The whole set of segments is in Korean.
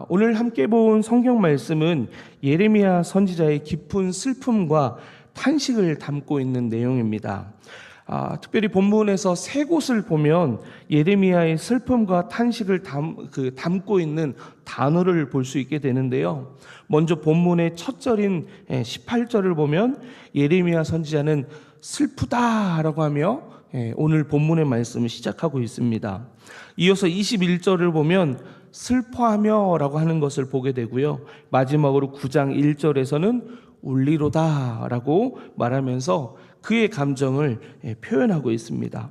오늘 함께 본 성경 말씀은 예레미야 선지자의 깊은 슬픔과 탄식을 담고 있는 내용입니다. 특별히 본문에서 세 곳을 보면 예레미야의 슬픔과 탄식을 담고 있는 단어를 볼 수 있게 되는데요. 먼저 본문의 첫 절인 18절을 보면 예레미야 선지자는 슬프다라고 하며 오늘 본문의 말씀을 시작하고 있습니다. 이어서 21절을 보면 슬퍼하며 라고 하는 것을 보게 되고요. 마지막으로 9장 1절에서는 울리로다 라고 말하면서 그의 감정을 표현하고 있습니다.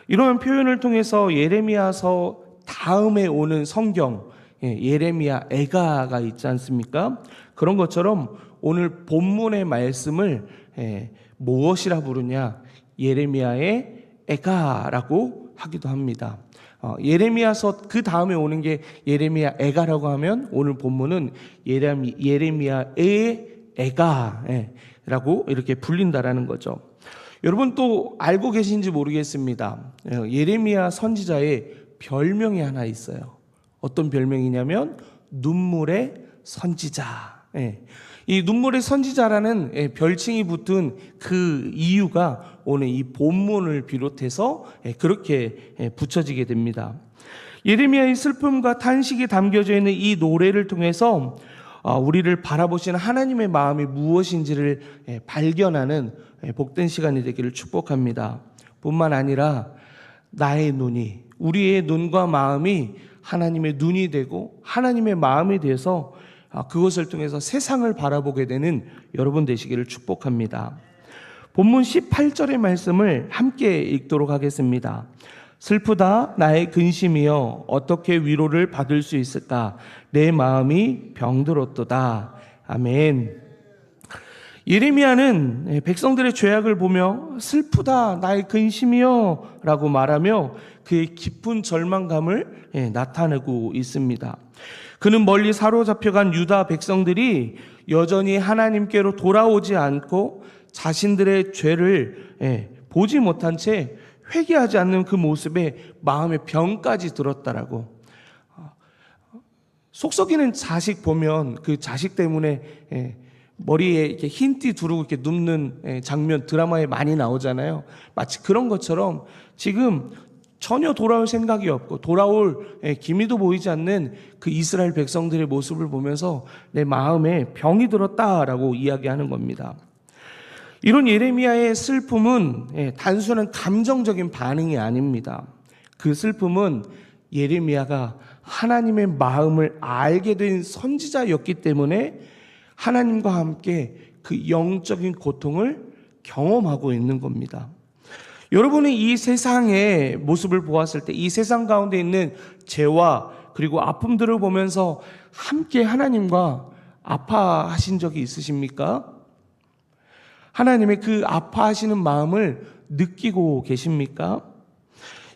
이러한 표현을 통해서 예레미야서 다음에 오는 성경, 예레미야 애가가 있지 않습니까? 그런 것처럼 오늘 본문의 말씀을 무엇이라 부르냐? 예레미야의 애가라고 하기도 합니다. 예레미야서 그 다음에 오는 게 예레미야 애가라고 하면 오늘 본문은 예레미야의 애가라고 이렇게 불린다라는 거죠. 여러분 또 알고 계신지 모르겠습니다. 예레미야 선지자의 별명이 하나 있어요. 어떤 별명이냐면 눈물의 선지자. 이 눈물의 선지자라는 별칭이 붙은 그 이유가 오늘 이 본문을 비롯해서 그렇게 붙여지게 됩니다. 예레미야의 슬픔과 탄식이 담겨져 있는 이 노래를 통해서 우리를 바라보시는 하나님의 마음이 무엇인지를 발견하는 복된 시간이 되기를 축복합니다. 뿐만 아니라 나의 눈이, 우리의 눈과 마음이 하나님의 눈이 되고 하나님의 마음이 되어서 그것을 통해서 세상을 바라보게 되는 여러분 되시기를 축복합니다. 본문 18절의 말씀을 함께 읽도록 하겠습니다. 슬프다 나의 근심이여 어떻게 위로를 받을 수 있을까? 내 마음이 병들었도다. 아멘. 예레미야는 백성들의 죄악을 보며 슬프다 나의 근심이여 라고 말하며 그의 깊은 절망감을 나타내고 있습니다. 그는 멀리 사로잡혀간 유다 백성들이 여전히 하나님께로 돌아오지 않고 자신들의 죄를 보지 못한 채 회개하지 않는 그 모습에 마음의 병까지 들었다라고. 속 썩이는 자식 보면 그 자식 때문에 머리에 이렇게 흰띠 두르고 이렇게 눕는 장면 드라마에 많이 나오잖아요. 마치 그런 것처럼 지금 전혀 돌아올 생각이 없고 돌아올 기미도 보이지 않는 그 이스라엘 백성들의 모습을 보면서 내 마음에 병이 들었다라고 이야기하는 겁니다. 이런 예레미야의 슬픔은 단순한 감정적인 반응이 아닙니다. 그 슬픔은 예레미야가 하나님의 마음을 알게 된 선지자였기 때문에 하나님과 함께 그 영적인 고통을 경험하고 있는 겁니다. 여러분이 이 세상의 모습을 보았을 때 이 세상 가운데 있는 죄와 그리고 아픔들을 보면서 함께 하나님과 아파하신 적이 있으십니까? 하나님의 그 아파하시는 마음을 느끼고 계십니까?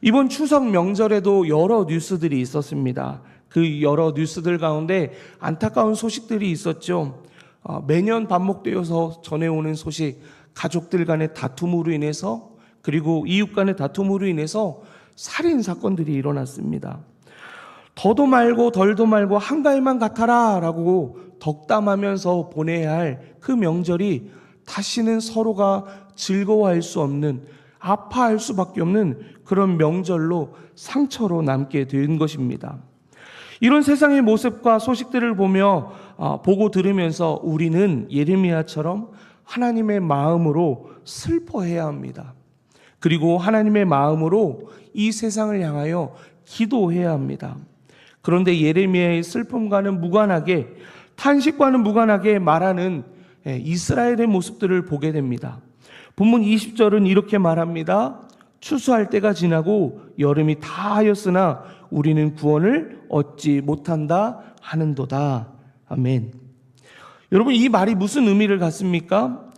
이번 추석 명절에도 여러 뉴스들이 있었습니다. 그 여러 뉴스들 가운데 안타까운 소식들이 있었죠. 매년 반복되어서 전해오는 소식, 가족들 간의 다툼으로 인해서 그리고 이웃 간의 다툼으로 인해서 살인 사건들이 일어났습니다. 더도 말고 덜도 말고 한가위만 같아라 라고 덕담하면서 보내야 할 그 명절이 다시는 서로가 즐거워할 수 없는, 아파할 수밖에 없는 그런 명절로 상처로 남게 된 것입니다. 이런 세상의 모습과 소식들을 보고 들으면서 우리는 예레미야처럼 하나님의 마음으로 슬퍼해야 합니다. 그리고 하나님의 마음으로 이 세상을 향하여 기도해야 합니다. 그런데 예레미야의 슬픔과는 무관하게, 탄식과는 무관하게 말하는 이스라엘의 모습들을 보게 됩니다. 본문 20절은 이렇게 말합니다. 추수할 때가 지나고 여름이 다 하였으나 우리는 구원을 얻지 못한다 하는도다. 아멘. 여러분, 이 말이 무슨 의미를 갖습니까?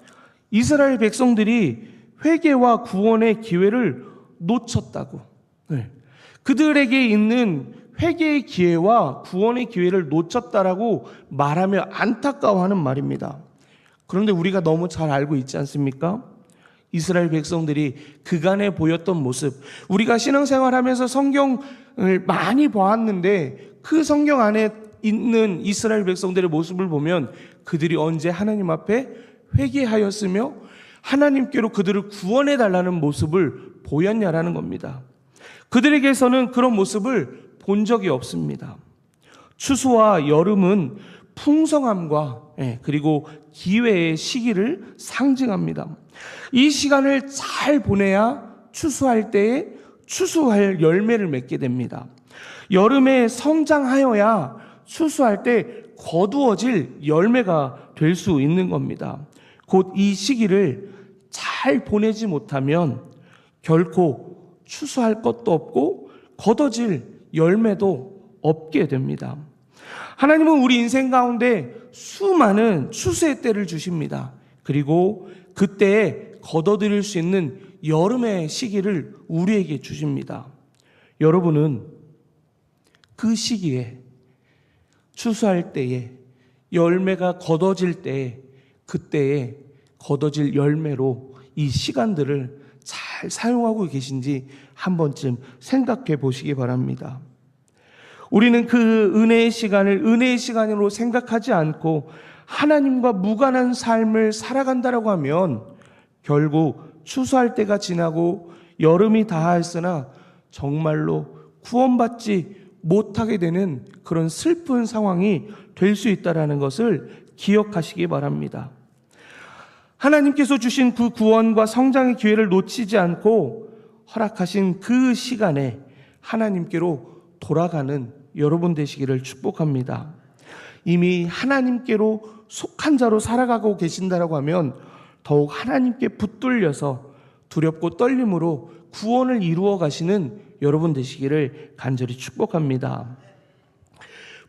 이스라엘 백성들이 회개와 구원의 기회를 놓쳤다고. 그들에게 있는 회개의 기회와 구원의 기회를 놓쳤다라고 말하며 안타까워하는 말입니다. 그런데 우리가 너무 잘 알고 있지 않습니까? 이스라엘 백성들이 그간에 보였던 모습, 우리가 신앙생활하면서 성경을 많이 보았는데 그 성경 안에 있는 이스라엘 백성들의 모습을 보면 그들이 언제 하나님 앞에 회개하였으며 하나님께로 그들을 구원해 달라는 모습을 보였냐라는 겁니다. 그들에게서는 그런 모습을 본 적이 없습니다. 추수와 여름은 풍성함과 그리고 기회의 시기를 상징합니다. 이 시간을 잘 보내야 추수할 때에 추수할 열매를 맺게 됩니다. 여름에 성장하여야 추수할 때 거두어질 열매가 될 수 있는 겁니다. 곧 이 시기를 잘 보내지 못하면 결코 추수할 것도 없고 거둬질 열매도 없게 됩니다. 하나님은 우리 인생 가운데 수많은 추수의 때를 주십니다. 그리고 그때에 거둬들일 수 있는 여름의 시기를 우리에게 주십니다. 여러분은 그 시기에 추수할 때에 열매가 거둬질 때에 그때에 거둬질 열매로 이 시간들을 잘 사용하고 계신지 한 번쯤 생각해 보시기 바랍니다. 우리는 그 은혜의 시간을 은혜의 시간으로 생각하지 않고 하나님과 무관한 삶을 살아간다라고 하면 결국 추수할 때가 지나고 여름이 다하였으나 정말로 구원받지 못하게 되는 그런 슬픈 상황이 될 수 있다는 것을 기억하시기 바랍니다. 하나님께서 주신 그 구원과 성장의 기회를 놓치지 않고 허락하신 그 시간에 하나님께로 돌아가는 여러분 되시기를 축복합니다. 이미 하나님께로 속한 자로 살아가고 계신다라고 하면 더욱 하나님께 붙들려서 두렵고 떨림으로 구원을 이루어 가시는 여러분 되시기를 간절히 축복합니다.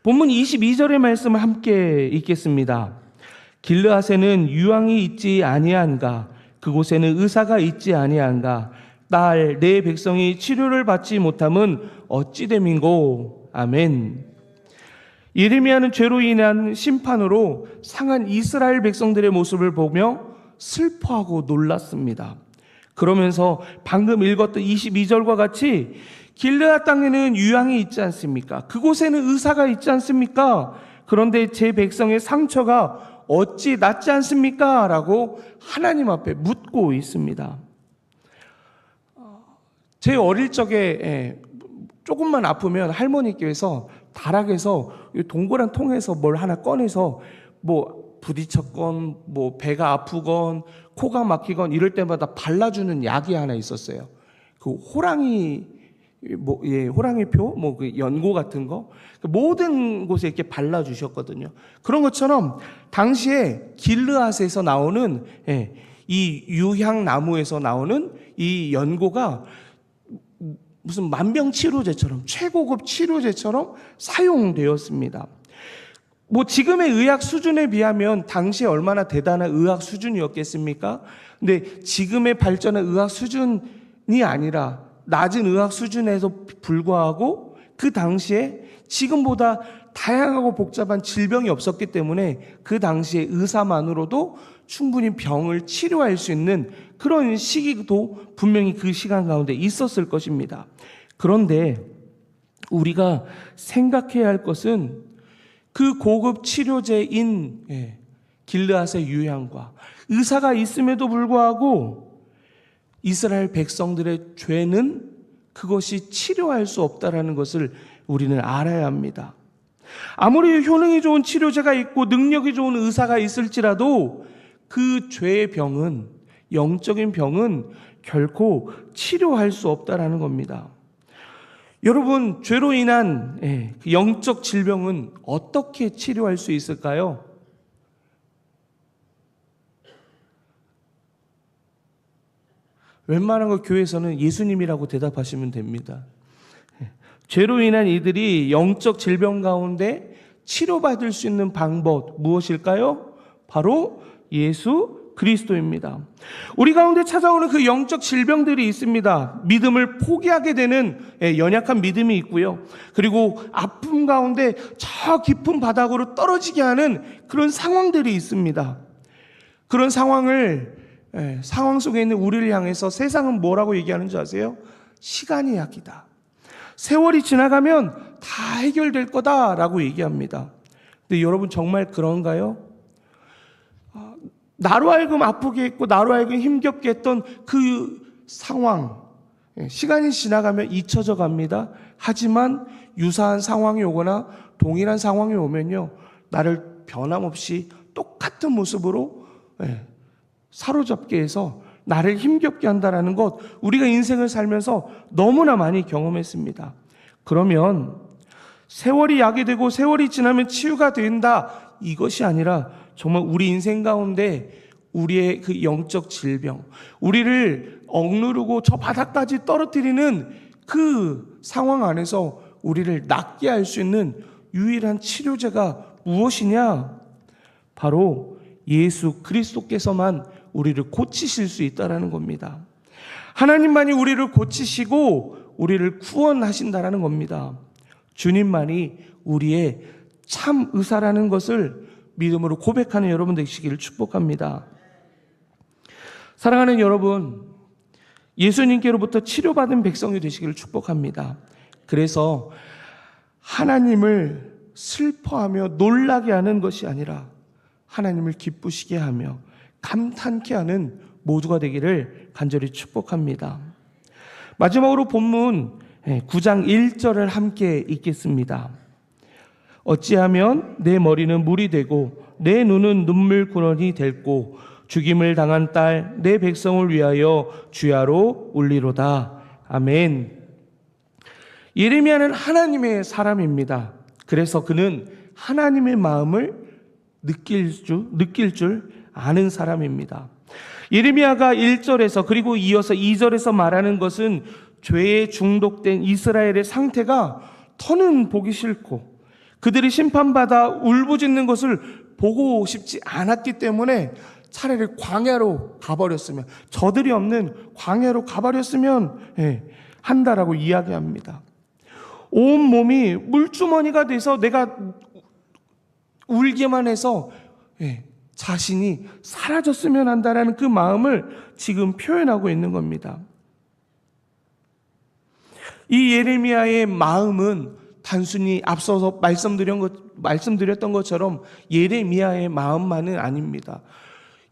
본문 22절의 말씀을 함께 읽겠습니다. 길르앗에는 유황이 있지 아니한가? 그곳에는 의사가 있지 아니한가? 딸 내 백성이 치료를 받지 못함은 어찌 됨인고? 아멘. 예레미야는 죄로 인한 심판으로 상한 이스라엘 백성들의 모습을 보며 슬퍼하고 놀랐습니다. 그러면서 방금 읽었던 22절과 같이 길르앗 땅에는 유황이 있지 않습니까? 그곳에는 의사가 있지 않습니까? 그런데 제 백성의 상처가 어찌 낫지 않습니까? 라고 하나님 앞에 묻고 있습니다. 제 어릴 적에 조금만 아프면 할머니께서 다락에서 동그란 통에서 뭘 하나 꺼내서 뭐 부딪혔건 뭐 배가 아프건 코가 막히건 이럴 때마다 발라주는 약이 하나 있었어요. 그 호랑이 호랑이표 그 연고 같은 거 모든 곳에 이렇게 발라주셨거든요. 그런 것처럼 당시에 길르앗에서 나오는 이 유향나무에서 나오는 이 연고가 무슨 만병치료제처럼 최고급 치료제처럼 사용되었습니다. 지금의 의학 수준에 비하면 당시에 얼마나 대단한 의학 수준이었겠습니까? 근데 지금의 발전한 의학 수준이 아니라 낮은 의학 수준에서 불구하고 그 당시에 지금보다 다양하고 복잡한 질병이 없었기 때문에 그 당시에 의사만으로도 충분히 병을 치료할 수 있는 그런 시기도 분명히 그 시간 가운데 있었을 것입니다. 그런데 우리가 생각해야 할 것은 그 고급 치료제인 길르앗의 유향과 의사가 있음에도 불구하고 이스라엘 백성들의 죄는 그것이 치료할 수 없다는 것을 우리는 알아야 합니다. 아무리 효능이 좋은 치료제가 있고 능력이 좋은 의사가 있을지라도 그 죄의 병은, 영적인 병은 결코 치료할 수 없다는 겁니다. 여러분, 죄로 인한 영적 질병은 어떻게 치료할 수 있을까요? 웬만한 거 교회에서는 예수님이라고 대답하시면 됩니다. 죄로 인한 이들이 영적 질병 가운데 치료받을 수 있는 방법 무엇일까요? 바로 예수 그리스도입니다. 우리 가운데 찾아오는 그 영적 질병들이 있습니다. 믿음을 포기하게 되는 연약한 믿음이 있고요. 그리고 아픔 가운데 저 깊은 바닥으로 떨어지게 하는 그런 상황들이 있습니다. 그런 상황 속에 있는 우리를 향해서 세상은 뭐라고 얘기하는 줄 아세요? 시간이 약이다. 세월이 지나가면 다 해결될 거다라고 얘기합니다. 근데 여러분 정말 그런가요? 나로 하여금 아프게 했고 나로 하여금 힘겹게 했던 그 상황, 시간이 지나가면 잊혀져 갑니다. 하지만 유사한 상황이 오거나 동일한 상황이 오면요, 나를 변함없이 똑같은 모습으로 사로잡게 해서 나를 힘겹게 한다는 것, 우리가 인생을 살면서 너무나 많이 경험했습니다. 그러면 세월이 약이 되고 세월이 지나면 치유가 된다, 이것이 아니라 정말 우리 인생 가운데 우리의 그 영적 질병, 우리를 억누르고 저 바닥까지 떨어뜨리는 그 상황 안에서 우리를 낫게 할 수 있는 유일한 치료제가 무엇이냐? 바로 예수 그리스도께서만 우리를 고치실 수 있다는 겁니다. 하나님만이 우리를 고치시고 우리를 구원하신다는 겁니다. 주님만이 우리의 참 의사라는 것을 믿음으로 고백하는 여러분 되시기를 축복합니다. 사랑하는 여러분, 예수님께로부터 치료받은 백성이 되시기를 축복합니다. 그래서 하나님을 슬퍼하며 놀라게 하는 것이 아니라 하나님을 기쁘시게 하며 감탄케 하는 모두가 되기를 간절히 축복합니다. 마지막으로 본문 9장 1절을 함께 읽겠습니다. 어찌하면 내 머리는 물이 되고 내 눈은 눈물구렁이 될고 죽임을 당한 딸 내 백성을 위하여 주야로 울리로다. 아멘. 예레미야는 하나님의 사람입니다. 그래서 그는 하나님의 마음을 느낄 줄 아는 사람입니다. 예레미야가 1절에서 그리고 이어서 2절에서 말하는 것은 죄에 중독된 이스라엘의 상태가 더는 보기 싫고 그들이 심판받아 울부짖는 것을 보고 싶지 않았기 때문에 차라리 광야로 가버렸으면, 저들이 없는 광야로 가버렸으면 한다라고 이야기합니다. 온 몸이 물주머니가 돼서 내가 울기만 해서 자신이 사라졌으면 한다라는 그 마음을 지금 표현하고 있는 겁니다. 이 예레미야의 마음은 단순히 앞서서 말씀드렸던 것처럼 예레미야의 마음만은 아닙니다.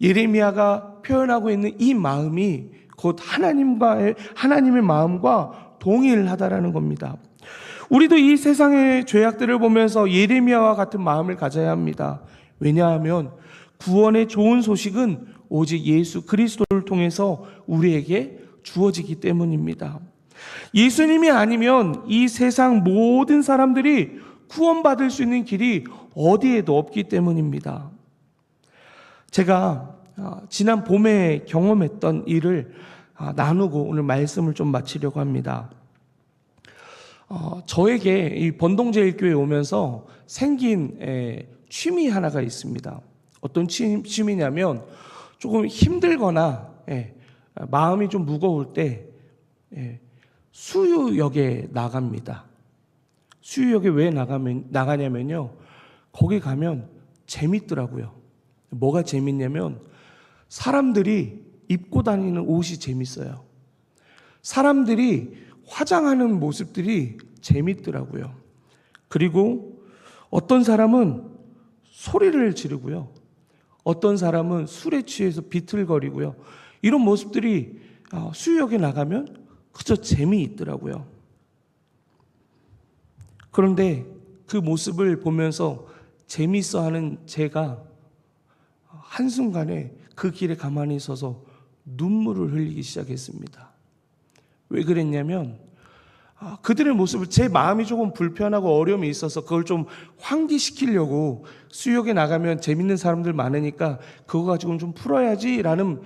예레미야가 표현하고 있는 이 마음이 곧 하나님의 마음과 동일하다라는 겁니다. 우리도 이 세상의 죄악들을 보면서 예레미야와 같은 마음을 가져야 합니다. 왜냐하면 구원의 좋은 소식은 오직 예수 그리스도를 통해서 우리에게 주어지기 때문입니다. 예수님이 아니면 이 세상 모든 사람들이 구원받을 수 있는 길이 어디에도 없기 때문입니다. 제가 지난 봄에 경험했던 일을 나누고 오늘 말씀을 좀 마치려고 합니다. 저에게 이 번동제일교회에 오면서 생긴 취미 하나가 있습니다. 어떤 취미냐면 조금 힘들거나 마음이 좀 무거울 때 수유역에 나갑니다. 수유역에 왜 나가냐면요, 거기 가면 재밌더라고요. 뭐가 재밌냐면 사람들이 입고 다니는 옷이 재밌어요. 사람들이 화장하는 모습들이 재밌더라고요. 그리고 어떤 사람은 소리를 지르고요, 어떤 사람은 술에 취해서 비틀거리고요. 이런 모습들이 수유역에 나가면 그저 재미있더라고요. 그런데 그 모습을 보면서 재밌어하는 제가 한순간에 그 길에 가만히 서서 눈물을 흘리기 시작했습니다. 왜 그랬냐면 그들의 모습을, 제 마음이 조금 불편하고 어려움이 있어서 그걸 좀 환기시키려고, 수역에 나가면 재밌는 사람들 많으니까 그거 가지고 좀 풀어야지라는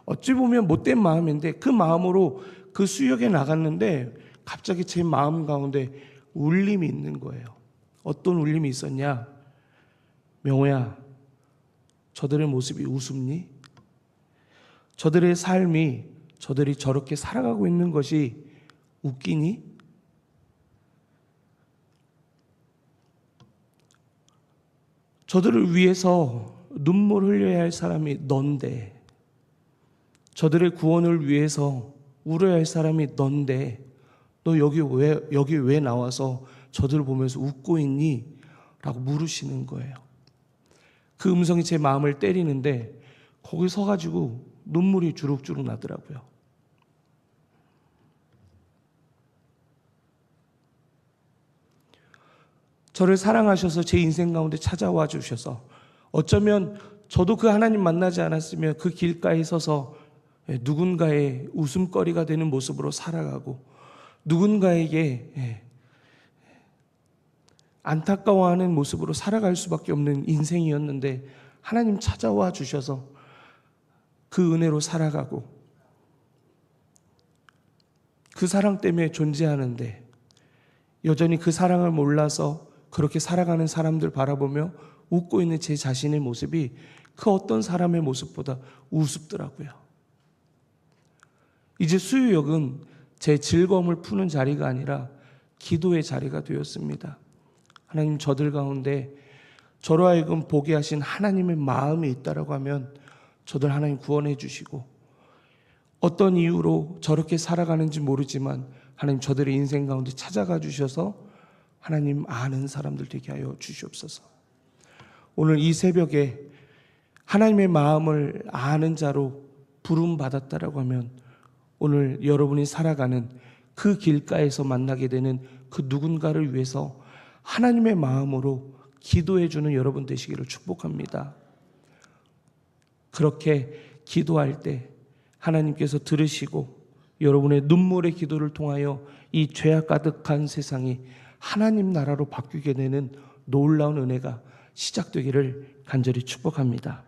어찌 보면 못된 마음인데 그 마음으로 그 수역에 나갔는데 갑자기 제 마음 가운데 울림이 있는 거예요. 어떤 울림이 있었냐? 명호야, 저들의 모습이 우습니? 저들의 삶이, 저들이 저렇게 살아가고 있는 것이 웃기니? 저들을 위해서 눈물 흘려야 할 사람이 넌데, 저들의 구원을 위해서 울어야 할 사람이 넌데, 너 여기 왜 나와서 저들을 보면서 웃고 있니? 라고 물으시는 거예요. 그 음성이 제 마음을 때리는데 거기 서가지고 눈물이 주룩주룩 나더라고요. 저를 사랑하셔서 제 인생 가운데 찾아와 주셔서 어쩌면 저도 그 하나님 만나지 않았으면 그 길가에 서서 누군가의 웃음거리가 되는 모습으로 살아가고 누군가에게 안타까워하는 모습으로 살아갈 수밖에 없는 인생이었는데 하나님 찾아와 주셔서 그 은혜로 살아가고 그 사랑 때문에 존재하는데 여전히 그 사랑을 몰라서 그렇게 살아가는 사람들 바라보며 웃고 있는 제 자신의 모습이 그 어떤 사람의 모습보다 우습더라고요. 이제 수유역은 제 즐거움을 푸는 자리가 아니라 기도의 자리가 되었습니다. 하나님, 저들 가운데 저로 하여금 보게 하신 하나님의 마음이 있다라고 하면 저들 하나님 구원해 주시고 어떤 이유로 저렇게 살아가는지 모르지만 하나님 저들의 인생 가운데 찾아가 주셔서 하나님 아는 사람들 되게 하여 주시옵소서. 오늘 이 새벽에 하나님의 마음을 아는 자로 부름받았다라고 하면 오늘 여러분이 살아가는 그 길가에서 만나게 되는 그 누군가를 위해서 하나님의 마음으로 기도해 주는 여러분 되시기를 축복합니다. 그렇게 기도할 때 하나님께서 들으시고 여러분의 눈물의 기도를 통하여 이 죄악 가득한 세상이 하나님 나라로 바뀌게 되는 놀라운 은혜가 시작되기를 간절히 축복합니다.